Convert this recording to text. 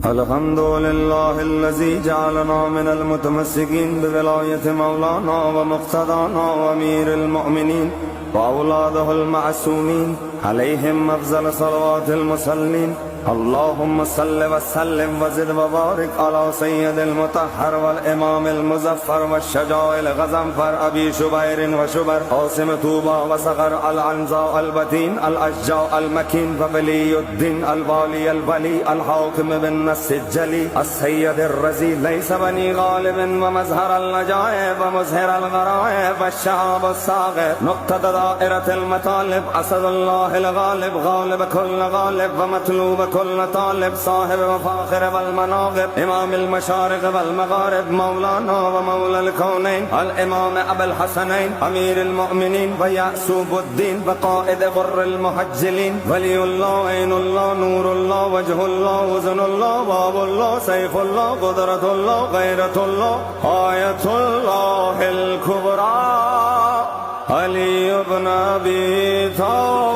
الحمد لله الذي جعلنا من المتمسكين بولاية مولانا ومقتدانا وأمير المؤمنين وأولاده المعصومين عليهم أفضل صلوات المصلين. اللهم صل وسلم وزد وبارك على سيد المطهر والإمام المزفر والشجاع الغزنفر أبي شبير وشبر قاسم طوبى وصغر العنزاء البتين الأشجاع المكين وولي الدين الوالي الولي الحاكم بالنص الجلي السيد الرزي ليس بني غالب ومزهر النجائب ومزهر الغرائب والشعب الصاغر نقطة دائرة المطالب أسد الله الغالب غالب كل غالب ومطلوب كل طالب صاحب مفاخر والمناقب إمام المشارق والمغارب مولانا ومولى الكونين الإمام أبو الحسنين أمير المؤمنين ويعسوب الدين وقائد غر المحجلين ولي الله عين الله نور الله وجه الله وزن الله باب الله سيف الله قدرة الله غيرة الله آية الله الكبرى علي بن أبي طالب